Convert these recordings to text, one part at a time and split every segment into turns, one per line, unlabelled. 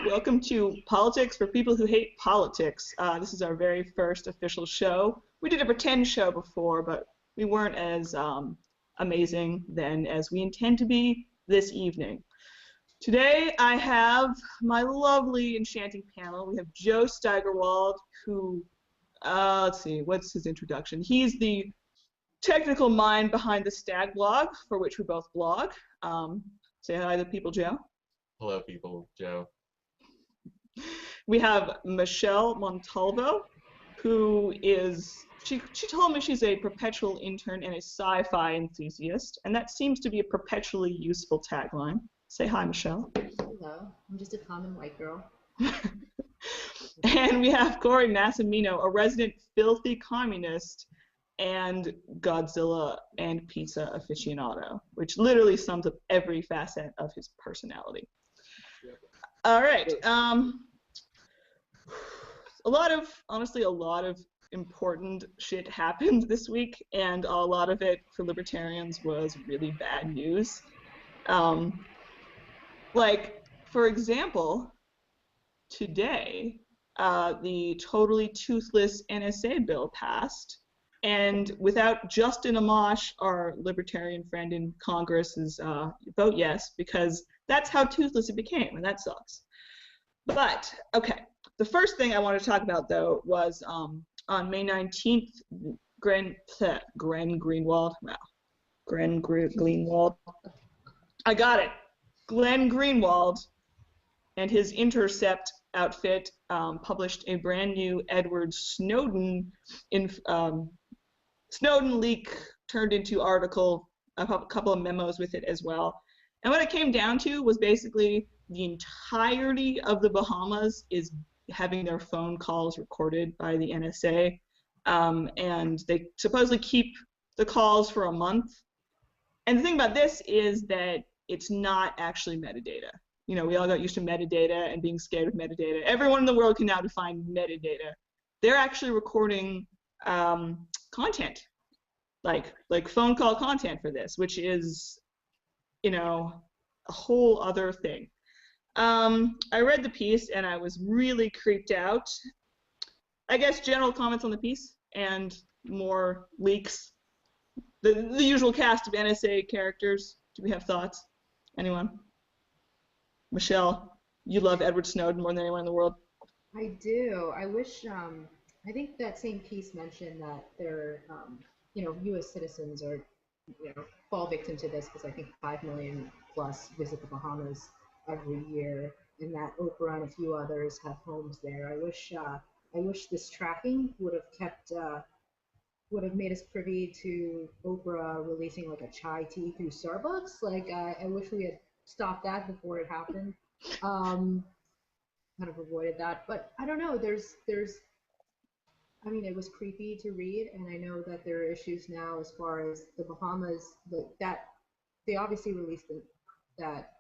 Welcome to Politics for People Who Hate Politics. This is our very first official show. We did a pretend show before, but we weren't as amazing then as we intend to be this evening. Today I have my lovely, enchanting panel. We have Joe Steigerwald, who, let's see, what's his introduction? He's the technical mind behind the Stag blog, for which we both blog. Say hi to people, Joe.
Hello, people, Joe.
We have Michelle Montalvo, who is, she told me she's a perpetual intern and a sci-fi enthusiast, and that seems to be a perpetually useful tagline. Say hi, Michelle.
Hello, I'm just a common white girl.
And we have Corey Massimino, a resident filthy communist and Godzilla and pizza aficionado, which literally sums up every facet of his personality. All right. Honestly, a lot of important shit happened this week, and a lot of it for libertarians was really bad news. Like, for example, today, the totally toothless NSA bill passed, and without Justin Amash, our libertarian friend in Congress's vote yes, because that's how toothless it became, and that sucks. But, okay, the first thing I want to talk about, though, was on May 19th, Glenn Greenwald, wow, Glenn Greenwald, I got it, Glenn Greenwald and his Intercept outfit published a brand new Edward Snowden Snowden leak turned into article, a couple of memos with it as well. And what it came down to was basically the entirety of the Bahamas is having their phone calls recorded by the NSA. And they supposedly keep the calls for a month. And the thing about this is that it's not actually metadata. You know, we all got used to metadata and being scared of metadata. Everyone in the world can now define metadata. They're actually recording content, like phone call content for this, which is, you know, a whole other thing. I read the piece and I was really creeped out. I guess general comments on the piece and more leaks. The usual cast of NSA characters. Do we have thoughts? Anyone? Michelle, you love Edward Snowden more than anyone in the world.
I do. I wish, I think that same piece mentioned that there, you know, U.S. citizens are, you know, fall victim to this because I think 5 million plus visit the Bahamas every year, and that Oprah and a few others have homes there. I wish this tracking would have made us privy to Oprah releasing like a chai tea through Starbucks. Like, I wish we had stopped that before it happened. Kind of avoided that, but I don't know. I mean, it was creepy to read, and I know that there are issues now as far as the Bahamas. That they obviously released that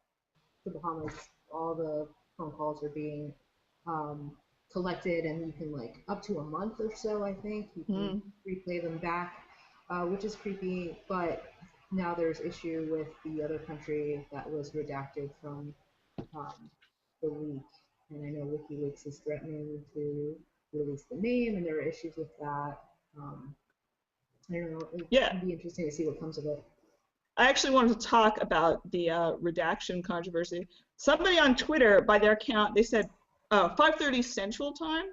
the Bahamas, all the phone calls are being collected, and you can, like, up to a month or so, I think, you can replay them back, which is creepy. But now there's issue with the other country that was redacted from the leak, and I know WikiLeaks is threatening to release the name, and there are issues with that. I don't know. It'd be interesting to see what comes of it.
I actually wanted to talk about the redaction controversy. Somebody on Twitter, by their count, they said 5:30 Central Time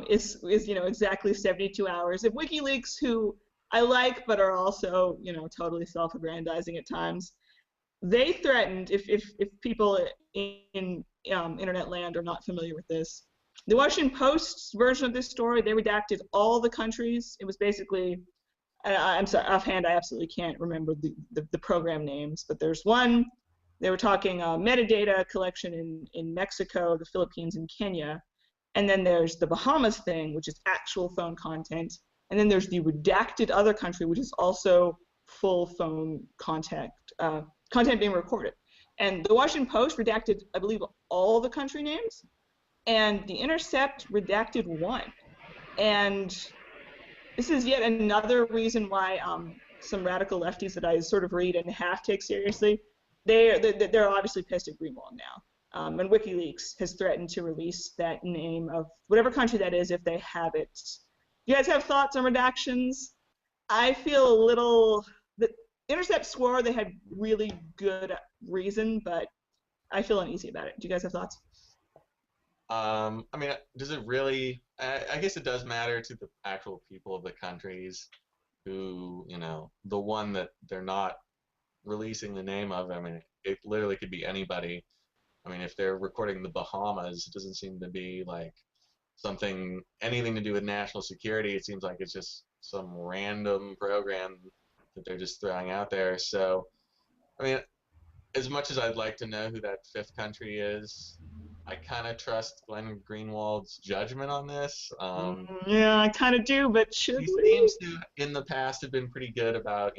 is you know, exactly 72 hours. If WikiLeaks, who I like but are also, you know, totally self-aggrandizing at times, they threatened, if people in internet land are not familiar with this, the Washington Post's version of this story, they redacted all the countries. It was basically, I'm sorry, offhand, I absolutely can't remember the program names, but there's one, they were talking metadata collection in Mexico, the Philippines, and Kenya, and then there's the Bahamas thing, which is actual phone content, and then there's the redacted other country, which is also full phone content being recorded. And the Washington Post redacted, I believe, all the country names, and the Intercept redacted one. And this is yet another reason why some radical lefties that I sort of read and half take seriously, they're obviously pissed at Greenwald now. And WikiLeaks has threatened to release that name of whatever country that is if they have it. Do you guys have thoughts on redactions? I feel a little. The Intercept swore they had really good reason, but I feel uneasy about it. Do you guys have thoughts?
I mean, does it really? I guess it does matter to the actual people of the countries who, the one that they're not releasing the name of. I mean, it literally could be anybody. I mean, if they're recording the Bahamas, it doesn't seem to be like anything to do with national security. It seems like it's just some random program that they're just throwing out there. So, I mean, as much as I'd like to know who that fifth country is, I kind of trust Glenn Greenwald's judgment on this.
Yeah, I kind of do, but should
He
we?
seems to, in the past, have been pretty good about,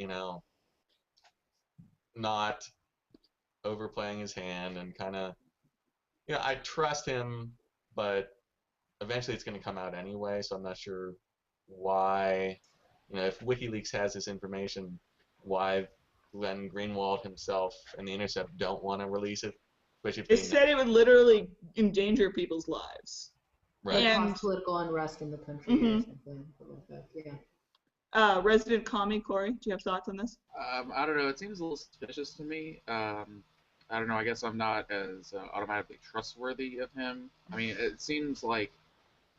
not overplaying his hand and kind of, I trust him, but eventually it's going to come out anyway, so I'm not sure why, if WikiLeaks has this information, why Glenn Greenwald himself and the Intercept don't want to release it.
It said it would literally endanger people's lives.
Right.
And cause political unrest in the country or something like that. Yeah.
Resident Commie, Corey, do you have thoughts on this?
I don't know. It seems a little suspicious to me. I don't know. I guess I'm not as automatically trustworthy of him. I mean, it seems like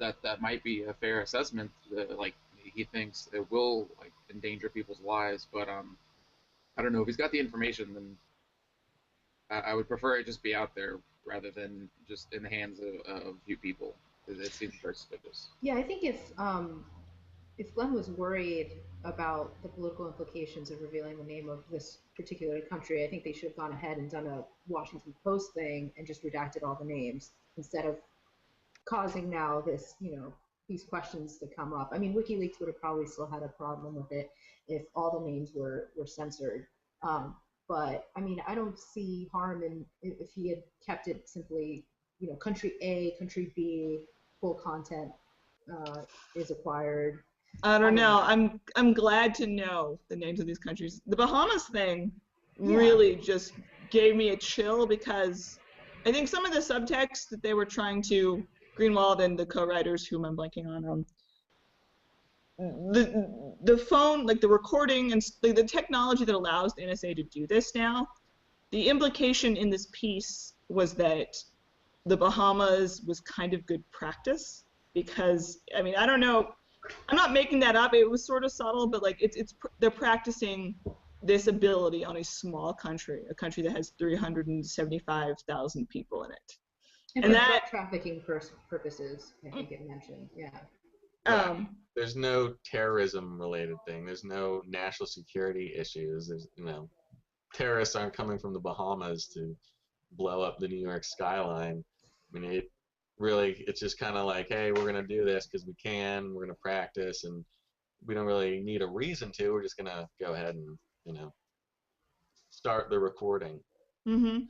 that might be a fair assessment. Like he thinks it will endanger people's lives, but I don't know if he's got the information. Then I would prefer it just be out there rather than just in the hands of a few people. It seems very suspicious.
Yeah, I think if Glenn was worried about the political implications of revealing the name of this particular country, I think they should have gone ahead and done a Washington Post thing and just redacted all the names instead of causing now this, these questions to come up. I mean, WikiLeaks would have probably still had a problem with it if all the names were censored. But I mean, I don't see harm in if he had kept it simply, country A, country B, full content is acquired.
I don't know. I'm glad to know the names of these countries. The Bahamas thing really just gave me a chill because I think some of the subtext that they were trying to, Greenwald and the co-writers whom I'm blanking on, the phone, like the recording and the technology that allows the NSA to do this now, the implication in this piece was that the Bahamas was kind of good practice because, I mean, I don't know, I'm not making that up, it was sort of subtle, but like they're practicing this ability on a small country, a country that has 375,000 people in it.
And that trafficking purposes, I think it mentioned,
There's no terrorism-related thing. There's no national security issues. There's, terrorists aren't coming from the Bahamas to blow up the New York skyline. I mean, it's just kind of like, hey, we're going to do this because we can. We're going to practice, and we don't really need a reason to. We're just going to go ahead and, start the recording.
Mm-hmm.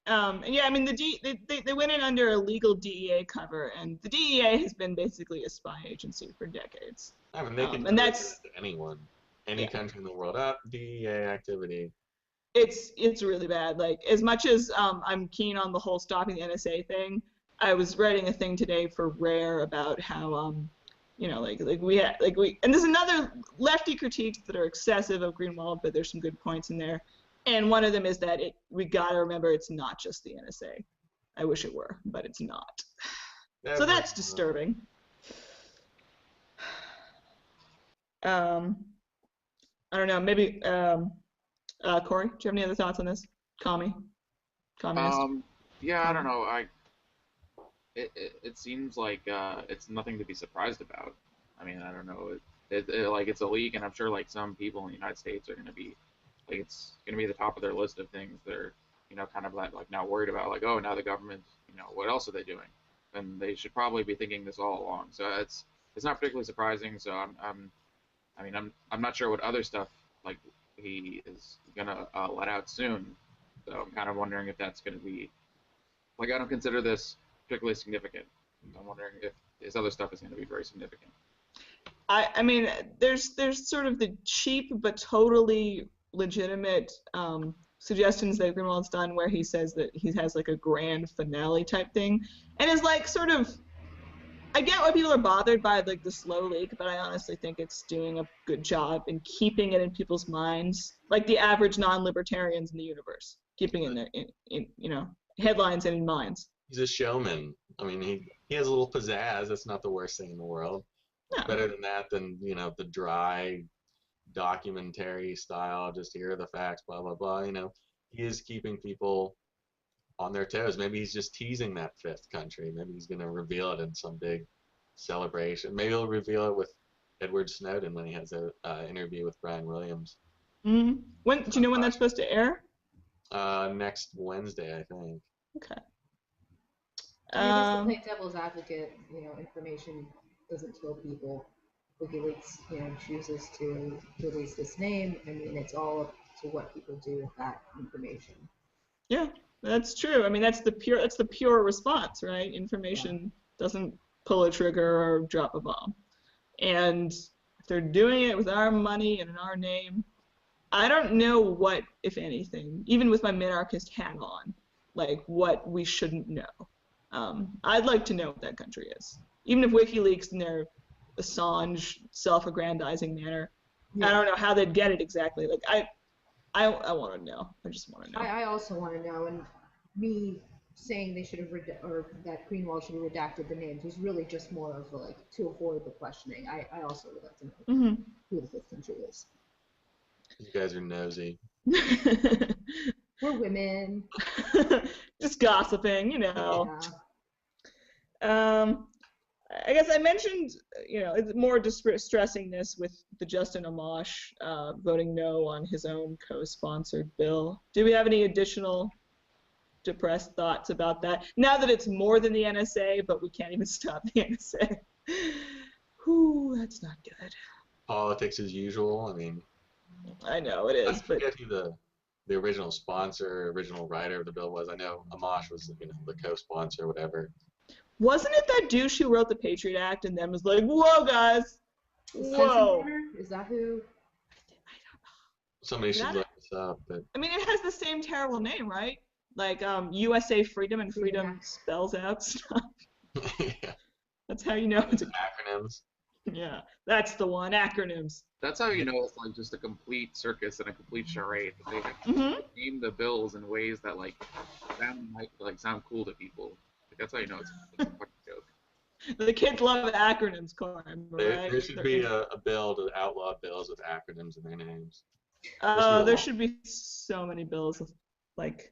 And yeah, I mean, they went in under a legal DEA cover, and the DEA has been basically a spy agency for decades.
I mean, they can do it to anyone, any country in the world. DEA activity.
It's really bad. Like, as much as I'm keen on the whole stopping the NSA thing, I was writing a thing today for Rare about how and there's another lefty critiques that are excessive of Greenwald, but there's some good points in there. And one of them is that we gotta remember it's not just the NSA. I wish it were, but it's not. So that's disturbing. I don't know. Maybe Corey, do you have any other thoughts on this? Communist?
Yeah, I don't know. It seems like it's nothing to be surprised about. I mean, I don't know. It's a leak, and I'm sure some people in the United States are going to be it's going to be at the top of their list of things they're kind of now worried about. Oh, now the government, what else are they doing? And they should probably be thinking this all along. So it's not particularly surprising. So I'm not sure what other stuff he is going to let out soon. So I'm kind of wondering if that's going to be I don't consider this particularly significant. I'm wondering if his other stuff is going to be very significant.
I mean, there's sort of the cheap but totally legitimate suggestions that Greenwald's done where he says that he has like a grand finale type thing, and is like sort of. I get why people are bothered by like the slow leak, but I honestly think it's doing a good job in keeping it in people's minds, like the average non-libertarians in the universe, keeping it in their in headlines and in minds.
He's a showman. I mean, he has a little pizzazz. That's not the worst thing in the world.
No.
Better than that than, the dry documentary style, just here are the facts, blah, blah, blah. He is keeping people on their toes. Maybe he's just teasing that fifth country. Maybe he's going to reveal it in some big celebration. Maybe he'll reveal it with Edward Snowden when he has a interview with Brian Williams.
Mm-hmm. Do you know when that's supposed to air?
Next Wednesday, I think.
Okay.
I guess to play devil's advocate, information doesn't kill people. WikiLeaks, chooses to release this name. I mean, it's all up to what people do with that information.
Yeah, that's true. I mean, that's the pure response, right? Information doesn't pull a trigger or drop a bomb. And if they're doing it with our money and in our name, I don't know what, if anything, even with my minarchist hat on, like what we shouldn't know. I'd like to know what that country is. Even if WikiLeaks in their Assange self-aggrandizing manner, I don't know how they'd get it exactly. Like I want to know. I just want to know.
I also want to know, and me saying they should have or that Greenwald should have redacted the names was really just more of like to avoid the questioning. I also would like to know who the fifth country is.
You guys are nosy.
We're women.
Just gossiping,
Yeah.
I guess I mentioned, it's more stressing this with the Justin Amash voting no on his own co-sponsored bill. Do we have any additional depressed thoughts about that? Now that it's more than the NSA, but we can't even stop the NSA. Whew, that's not good.
Politics as usual. I mean,
I know it is,
I
but
forget who the original sponsor, original writer of the bill was. I know Amash was, the co-sponsor, whatever.
wasn't it that douche who wrote the Patriot Act and then was like, "Whoa, guys, whoa"?
Is that who?
Somebody should look this up. But
I mean, it has the same terrible name, right? Like USA Freedom, and freedom spells out stuff.
yeah.
That's how you know it's
acronyms.
Yeah, that's the one. Acronyms.
That's how you know it's like just a complete circus and a complete charade. They name the bills in ways that sound cool to people. Like, that's how you know it's a fucking joke.
The kids love acronyms, Corin, right?
There should be a bill to outlaw bills with acronyms in their names.
There should be so many bills with, like,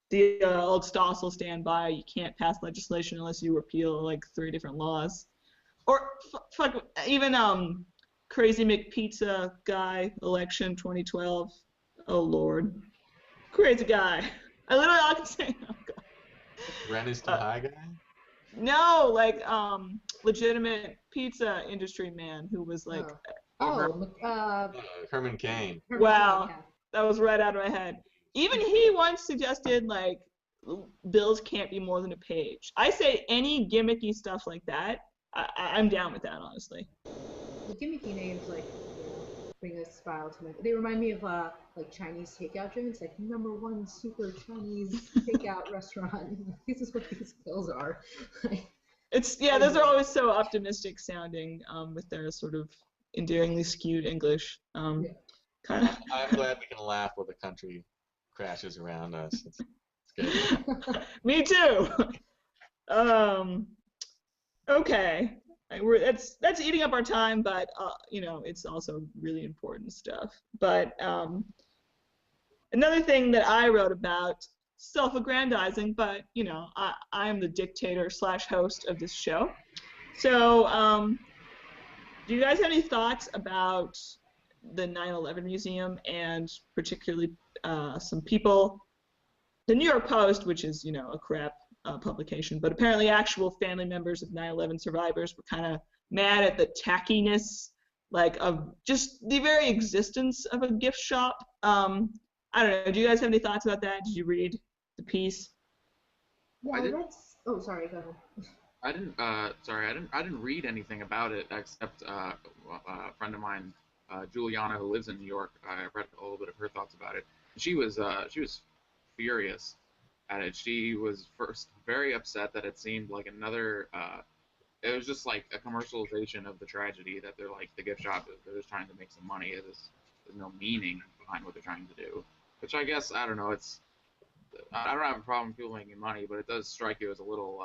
the old Stossel standby. You can't pass legislation unless you repeal like 3 different laws. Or fuck, even Crazy McPizza guy election 2012. Oh Lord, crazy guy. I can say, oh God.
Rent is too high guy?
No, like legitimate pizza industry man who was like.
Herman Cain.
Wow, that was right out of my head. Even he once suggested like bills can't be more than a page. I say any gimmicky stuff like that. I'm down with that, honestly.
The gimmicky names bring a smile to me. They remind me of like Chinese takeout drinks, like #1 super Chinese takeout restaurant. This is what these bills are.
Those are always so optimistic sounding with their sort of endearingly skewed English.
I'm glad we can laugh while the country crashes around us. It's good.
Me too. Okay. That's eating up our time, but it's also really important stuff. But another thing that I wrote about, self-aggrandizing, but I am the dictator / host of this show. So do you guys have any thoughts about the 9/11 Museum and particularly some people, the New York Post, which is a crap publication, but apparently actual family members of 9/11 survivors were kind of mad at the tackiness, of just the very existence of a gift shop. I don't know. Do you guys have any thoughts about that? Did you read the piece?
Oh, sorry. Go ahead.
I didn't read anything about it except a friend of mine, Juliana, who lives in New York. I read a little bit of her thoughts about it. she was furious at it. She was first very upset that it seemed like another. It was just like a commercialization of the tragedy that they're like the gift shop. They're just trying to make some money. There's no meaning behind what they're trying to do. Which I guess I don't know. I don't have a problem with people making money, but it does strike you as a little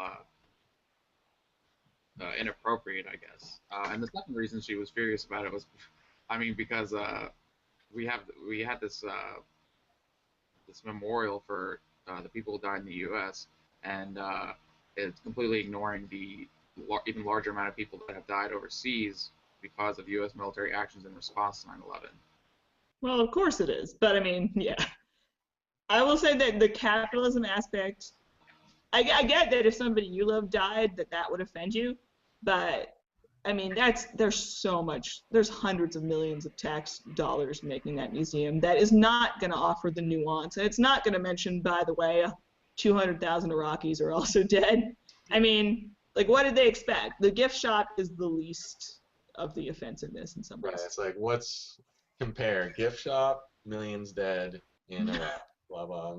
inappropriate, I guess. And the second reason she was furious about it was, I mean, because we had this this memorial for the people who died in the U.S. and it's completely ignoring the even larger amount of people that have died overseas because of U.S. military actions in response to 9/11.
Well, of course it is, but I mean, yeah. I will say that the capitalism aspect, I get that if somebody you love died, that would offend you, but I mean, there's hundreds of millions of tax dollars making that museum that is not going to offer the nuance, and it's not going to mention, by the way, 200,000 Iraqis are also dead. I mean, like, what did they expect? The gift shop is the least of the offensiveness in some ways.
Right. It's like, compare gift shop, millions dead in Iraq, blah blah,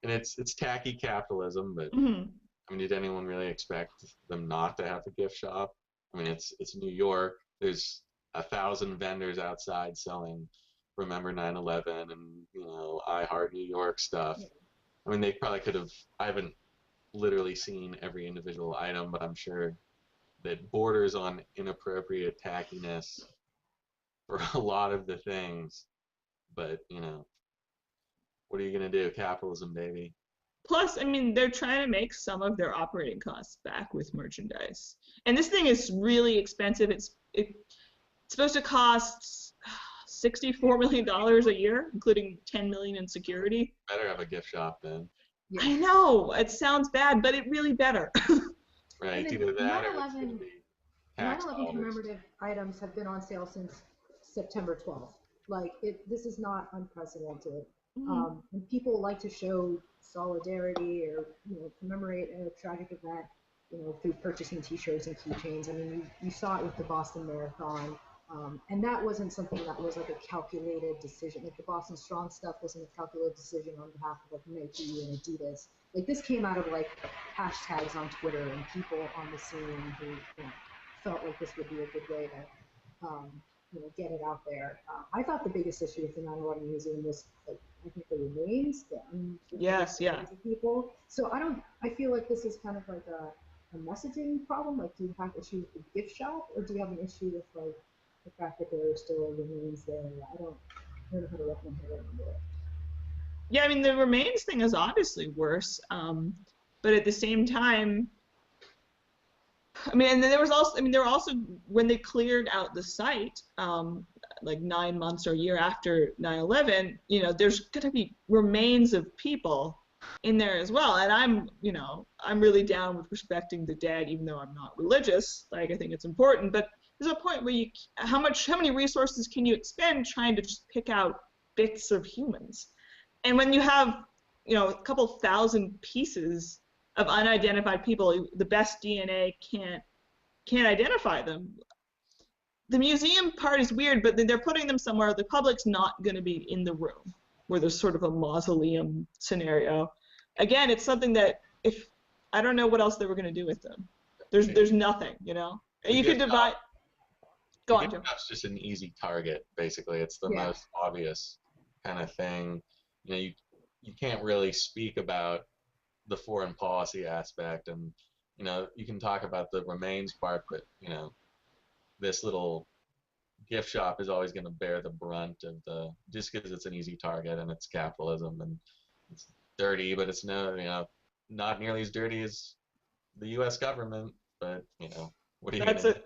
and it's tacky capitalism, but
Mm-hmm.
I mean, did anyone really expect them not to have a gift shop? I mean, it's New York. There's 1,000 vendors outside selling Remember 9/11 and I Heart New York stuff. I mean, they probably could have. I haven't literally seen every individual item, but I'm sure that borders on inappropriate tackiness for a lot of the things. But what are you gonna do? Capitalism, baby.
Plus, I mean, they're trying to make some of their operating costs back with merchandise. And this thing is really expensive. It's supposed to cost $64 million a year, including $10 million in security.
Better have a gift shop then.
Yeah.
I know, it sounds bad, but it really better.
Right,
And
either that or
9/11
it's going to be tax
9/11
dollars.
commemorative items have been on sale since September 12th. Like, this is not unprecedented.
Mhm.
And people like to show solidarity or commemorate a tragic event, through purchasing T-shirts and keychains. I mean, you saw it with the Boston Marathon, and that wasn't something that was like a calculated decision. Like the Boston Strong stuff wasn't a calculated decision on behalf of like Nike and Adidas. Like this came out of like hashtags on Twitter and people on the scene who felt like this would be a good way to get it out there. I thought the biggest issue with the 9/11 museum was like I think the remains,
Yes, yeah.
people. So I feel like this is kind of like a messaging problem. Like, do you have issues with the gift shop, or do you have an issue with like the fact that there are still remains there? I don't know how to wrap my head around it.
Yeah, I mean, the remains thing is obviously worse, but at the same time, I mean, and then there were also, when they cleared out the site, like 9 months or a year after 9/11, there's going to be remains of people in there as well. And I'm really down with respecting the dead, even though I'm not religious. Like, I think it's important. But there's a point where how many resources can you expend trying to just pick out bits of humans? And when you have, a couple thousand pieces of unidentified people, the best DNA can't identify them. The museum part is weird, but then they're putting them somewhere the public's not going to be in the room, where there's sort of a mausoleum scenario. Again, it's something that I don't know what else they were going to do with them. There's nothing, You could divide. Go on, Jim.
It's just an easy target, basically. It's the most obvious kind of thing. You can't really speak about the foreign policy aspect, and you can talk about the remains part, but this little gift shop is always going to bear the brunt of just because it's an easy target and it's capitalism and it's dirty, but it's not nearly as dirty as the U.S. government. But what are you going to do?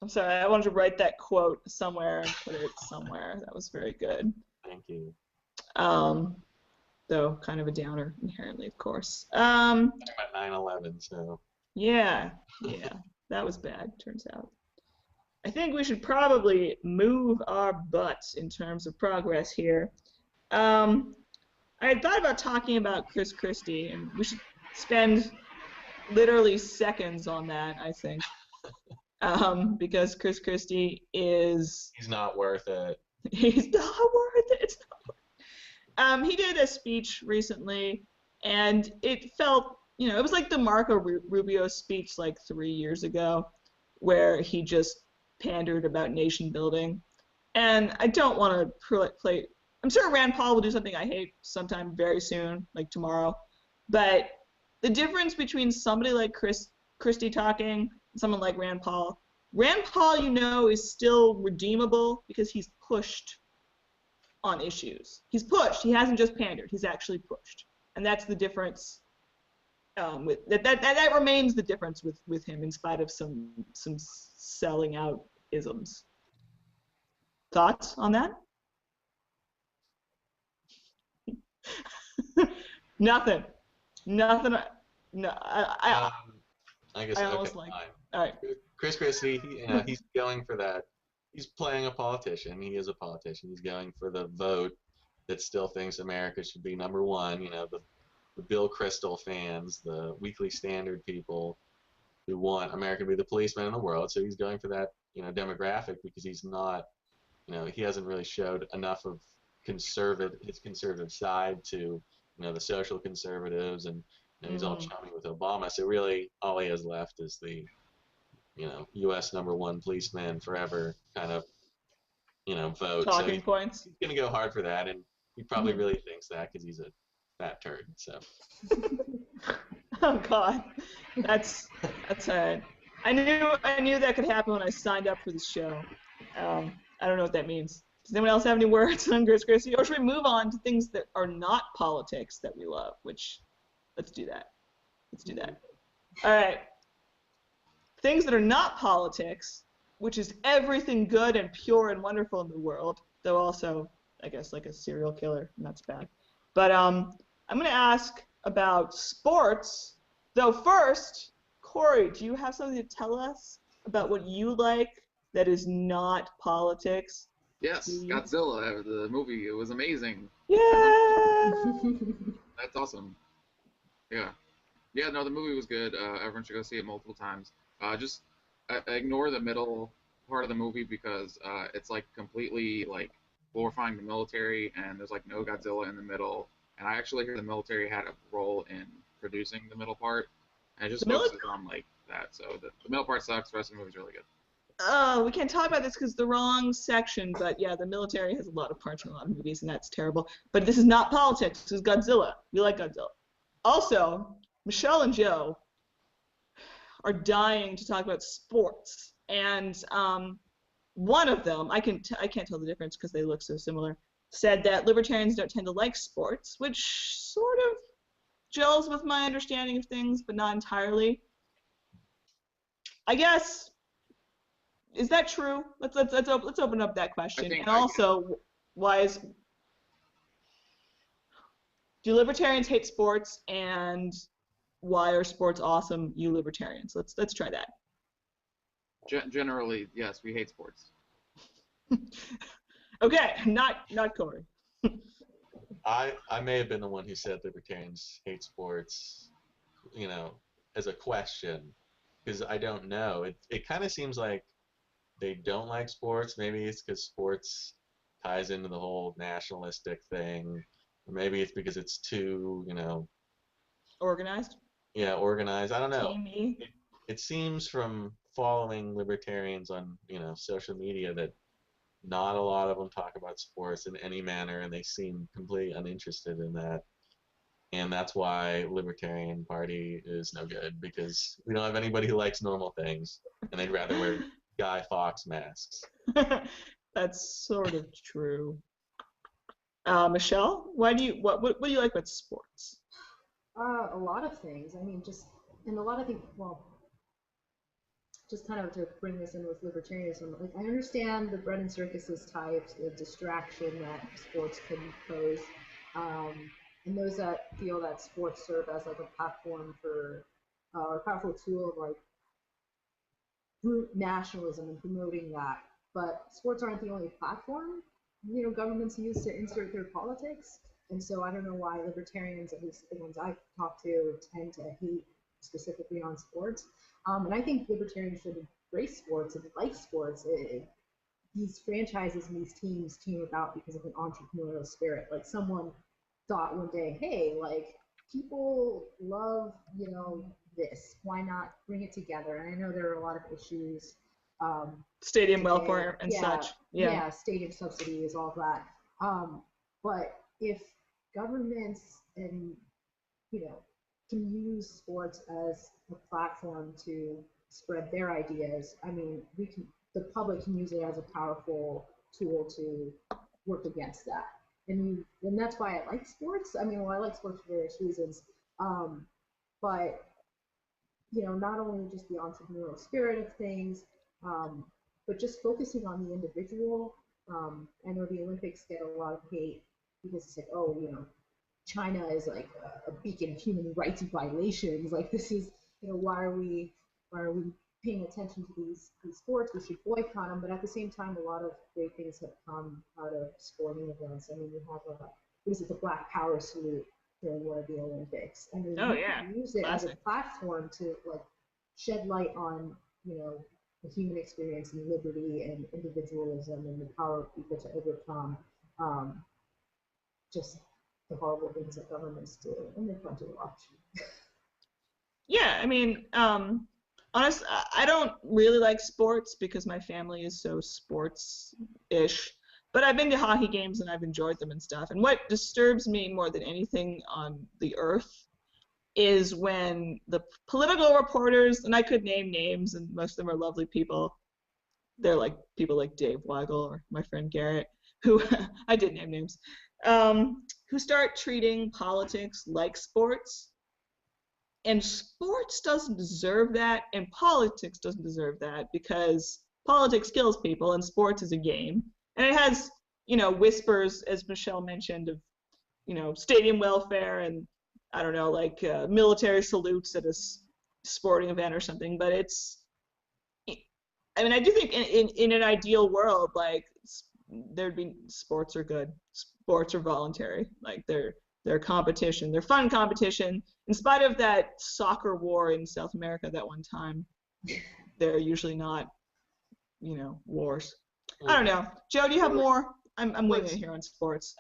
I'm sorry, I wanted to write that quote somewhere and put it somewhere. That was very good.
Thank you.
Though kind of a downer inherently, of course.
Talking about 9/11, so.
Yeah, that was bad, turns out. I think we should probably move our butts in terms of progress here. I had thought about talking about Chris Christie, and we should spend literally seconds on that, I think. Because Chris Christie is...
He's not worth it.
He's not worth it. It's not worth it. He did a speech recently, and it felt, it was like the Marco Rubio speech like 3 years ago, where he just pandered about nation building. And I don't want to play. I'm sure Rand Paul will do something I hate sometime very soon, like tomorrow. But the difference between somebody like Christie talking and someone like Rand Paul, is still redeemable because he's pushed on issues. He's pushed. He hasn't just pandered. He's actually pushed, and that's the difference. With that remains the difference with him, in spite of some selling out isms. Thoughts on that? Nothing. Nothing. No.
I guess
I
okay,
almost like.
fine.
All right.
Chris Christie, he's going for that. He's playing a politician. He is a politician. He's going for the vote that still thinks America should be number one. The Bill Kristol fans, the Weekly Standard people who want America to be the policeman in the world. So he's going for that, demographic because he's not, he hasn't really showed enough of his conservative side to, the social conservatives, and he's all chummy with Obama. So really, all he has left is the, U.S. number one policeman forever kind of, vote.
Talking
so
points.
He's going to go hard for that, and he probably really thinks that because he's a fat turd. So.
Oh God, that's all right. I knew that could happen when I signed up for this show. I don't know what that means. Does anyone else have any words on Chris Christie, or should we move on to things that are not politics that we love? Let's do that. All right. Things that are not politics, which is everything good and pure and wonderful in the world, though also, I guess, like a serial killer, and that's bad. But I'm going to ask about sports, though first, Corey, do you have something to tell us about what you like that is not politics?
Yes, Godzilla, the movie, it was amazing.
Yeah!
That's awesome. Yeah. Yeah, no, the movie was good. Everyone should go see it multiple times. Just ignore the middle part of the movie because it's like completely like glorifying the military, and there's like no Godzilla in the middle. And I actually hear the military had a role in producing the middle part, and it just focuses on like that. So the middle part sucks. The rest of the movie's really good.
Oh, we can't talk about this because the wrong section, but yeah, the military has a lot of parts in a lot of movies, and that's terrible. But this is not politics. This is Godzilla. We like Godzilla. Also, Michelle and Joe are dying to talk about sports, and one of them, I can't tell the difference because they look so similar, said that libertarians don't tend to like sports, which sort of gels with my understanding of things, but not entirely. I guess. Is that true? Let's open up that question. And also, do libertarians hate sports, and why are sports awesome, you libertarians? Let's try that.
Generally, yes, we hate sports.
Okay, not Corey.
I may have been the one who said libertarians hate sports, as a question, because I don't know. It kind of seems like they don't like sports. Maybe it's because sports ties into the whole nationalistic thing, or maybe it's because it's too,
organized.
Yeah, organized. I don't know.
Teamy.
It seems from following libertarians on, social media that not a lot of them talk about sports in any manner, and they seem completely uninterested in that. And that's why Libertarian Party is no good, because we don't have anybody who likes normal things, and they'd rather wear Guy Fawkes masks.
That's sort of true. Michelle, what do you like about sports?
A lot of things. I mean, and a lot of things. Well, just kind of to bring this in with libertarianism, like I understand the bread and circuses types, the distraction that sports can pose, and those that feel that sports serve as like a platform for, or a powerful tool of like nationalism and promoting that. But sports aren't the only platform, governments use to insert their politics. And so I don't know why libertarians, at least the ones I've talked to, tend to hate specifically on sports. And I think libertarians should embrace sports and like sports. these franchises and these teams came about because of an entrepreneurial spirit. Like someone thought one day, hey, like people love, this. Why not bring it together? And I know there are a lot of issues.
Stadium
today.
welfare and
Yeah,
such. Yeah.
yeah, stadium subsidies, all that. But if governments and can use sports as a platform to spread their ideas, I mean, the public can use it as a powerful tool to work against that. And that's why I like sports. I mean, well, I like sports for various reasons. But not only just the entrepreneurial spirit of things, but just focusing on the individual. I know the Olympics get a lot of hate because it's like, oh, China is like a beacon of human rights violations. Like this is, why are we paying attention to these sports? We should boycott them. But at the same time, a lot of great things have come out of sporting events. I mean, you have the Black Power salute during one of the Olympics. I mean,
Oh,
you
yeah.
can use it
Classic.
as a platform to like shed light on, the human experience and liberty and individualism and the power of people to overcome just the horrible things that governments do, and they're fun to watch.
Yeah, I mean, honestly, I don't really like sports because my family is so sports-ish. But I've been to hockey games and I've enjoyed them and stuff. And what disturbs me more than anything on the earth is when the political reporters, and I could name names, and most of them are lovely people. They're like people like Dave Weigel or my friend Garrett, who I did name names, who start treating politics like sports. And sports doesn't deserve that, and politics doesn't deserve that, because politics kills people and sports is a game. And it has, whispers, as Michelle mentioned, of, stadium welfare and, I don't know, like military salutes at a sporting event or something. But I do think in an ideal world, like, there'd be, sports are good. Sports are voluntary. Like, they're competition. They're fun competition. In spite of that soccer war in South America that one time, they're usually not, wars. I don't know. Joe, do you have more? I'm winging it here on sports.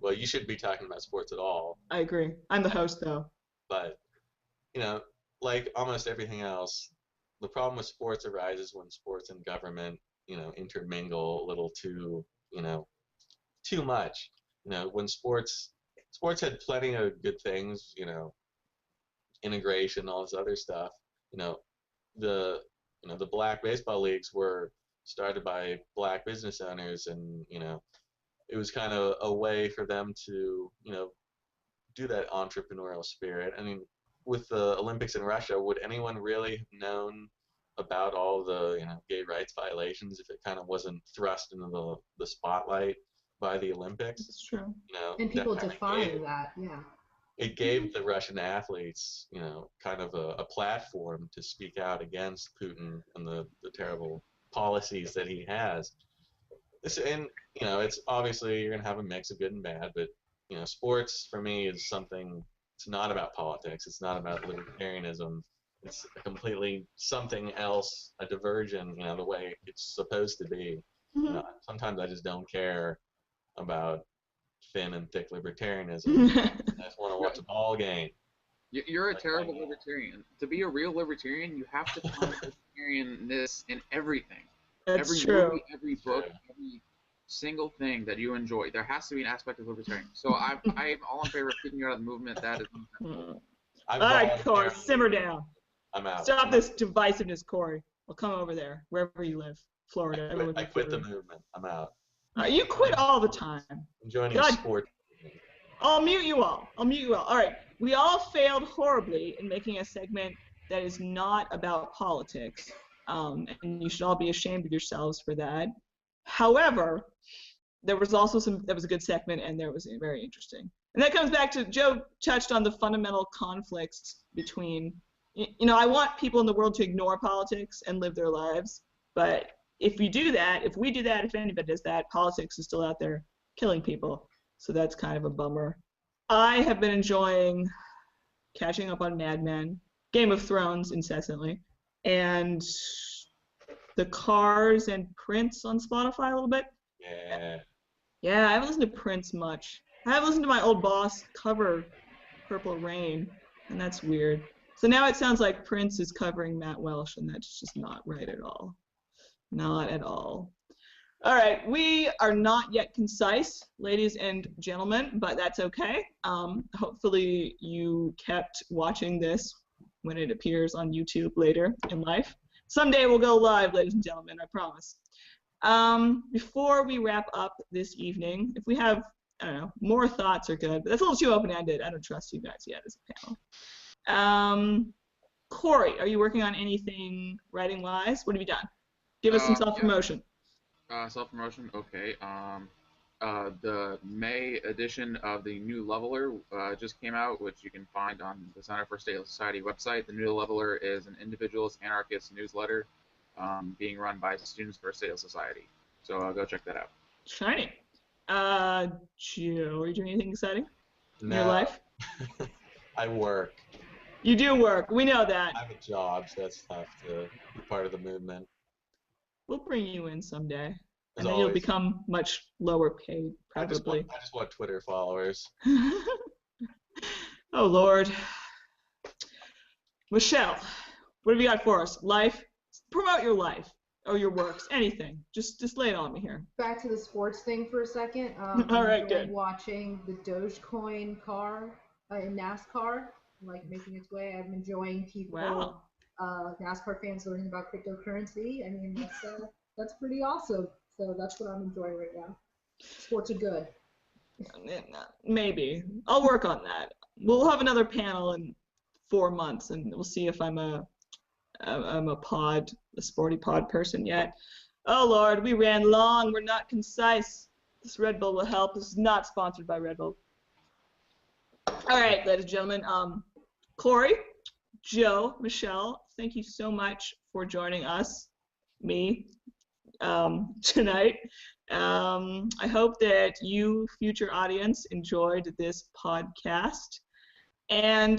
Well, you shouldn't be talking about sports at all.
I agree. I'm the host, though.
But, like almost everything else, the problem with sports arises when sports and government, intermingle a little too much. When sports had plenty of good things, integration, all this other stuff. The black baseball leagues were started by black business owners, and it was kind of a way for them to do that entrepreneurial spirit. I mean, with the Olympics in Russia, would anyone really have known about all the gay rights violations if it kind of wasn't thrust into the spotlight by the Olympics?
It's true.
And people defying that, yeah.
It gave the Russian athletes, kind of a platform to speak out against Putin and the terrible policies that he has. And it's obviously you're gonna have a mix of good and bad, but sports for me is something. It's not about politics. It's not about libertarianism. It's completely something else, a diversion, the way it's supposed to be.
Mm-hmm.
Sometimes I just don't care about thin and thick libertarianism. I just want to watch a ball game.
You're a terrible libertarian. To be a real libertarian, you have to find libertarianness in everything.
That's
every
true.
movie, every book, every single thing that you enjoy. There has to be an aspect of libertarian. So I'm all in favor of kicking you out of the movement. That is.
All right, Corey, simmer down.
I'm out.
Stop this divisiveness, Corey. I'll come over there, wherever you live. Florida.
I quit the movement. I'm out.
You quit all the time.
I'm joining sports.
I'll mute you all. All right. We all failed horribly in making a segment that is not about politics. And you should all be ashamed of yourselves for that. However, there was also that was a good segment, and there was very interesting. And that comes back to, Joe touched on the fundamental conflicts between, I want people in the world to ignore politics and live their lives. But if we do that, if anybody does that, politics is still out there killing people. So that's kind of a bummer. I have been enjoying catching up on Mad Men, Game of Thrones incessantly, and the Cars and Prince on Spotify a little bit.
Yeah.
Yeah, I haven't listened to Prince much. I haven't listened to my old boss cover Purple Rain, and that's weird. So now it sounds like Prince is covering Matt Welsh, and that's just not right at all. Not at all. All right, we are not yet concise, ladies and gentlemen, but that's okay. Hopefully you kept watching this when it appears on YouTube later in life. Someday we'll go live, ladies and gentlemen, I promise. Before we wrap up this evening, if we have, I don't know, more thoughts are good, but that's a little too open-ended. I don't trust you guys yet as a panel. Corey, are you working on anything writing-wise? What have you done? Give us some self-promotion.
Self-promotion, okay. The May edition of the New Leveler just came out, which you can find on the Center for Stateless Society website. The New Leveler is an individualist anarchist newsletter being run by Students for Stateless Society. So go check that out.
Shiny. Joe, are you doing anything exciting in your
No.
life?
I work.
You do work. We know that.
I have a job, so that's tough to be part of the movement.
We'll bring you in someday.
As
And then you'll
always.
become much lower paid,
I just
probably.
want Twitter followers.
Oh, Lord. Michelle, what have you got for us? Life? Promote your life or your works, anything. Just lay it on me here.
Back to the sports thing for a second.
All right,
I'm
good.
watching the Dogecoin car in NASCAR, like making its way. I'm enjoying people,
Wow.
NASCAR fans learning about cryptocurrency. I mean, that's pretty awesome. So that's what I'm enjoying right now. Sports are good.
Maybe. I'll work on that. We'll have another panel in 4 months, and we'll see if I'm a sporty pod person yet. Oh, Lord, we ran long. We're not concise. This Red Bull will help. This is not sponsored by Red Bull. All right, ladies and gentlemen. Corey, Joe, Michelle, thank you so much for joining us, me, tonight. I hope that you, future audience, enjoyed this podcast. And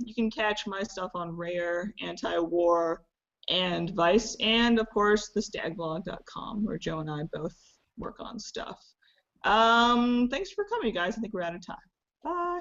you can catch my stuff on Rare, Anti-War, and Vice, and of course thestagblog.com, where Joe and I both work on stuff. Thanks for coming, guys. I think we're out of time. Bye.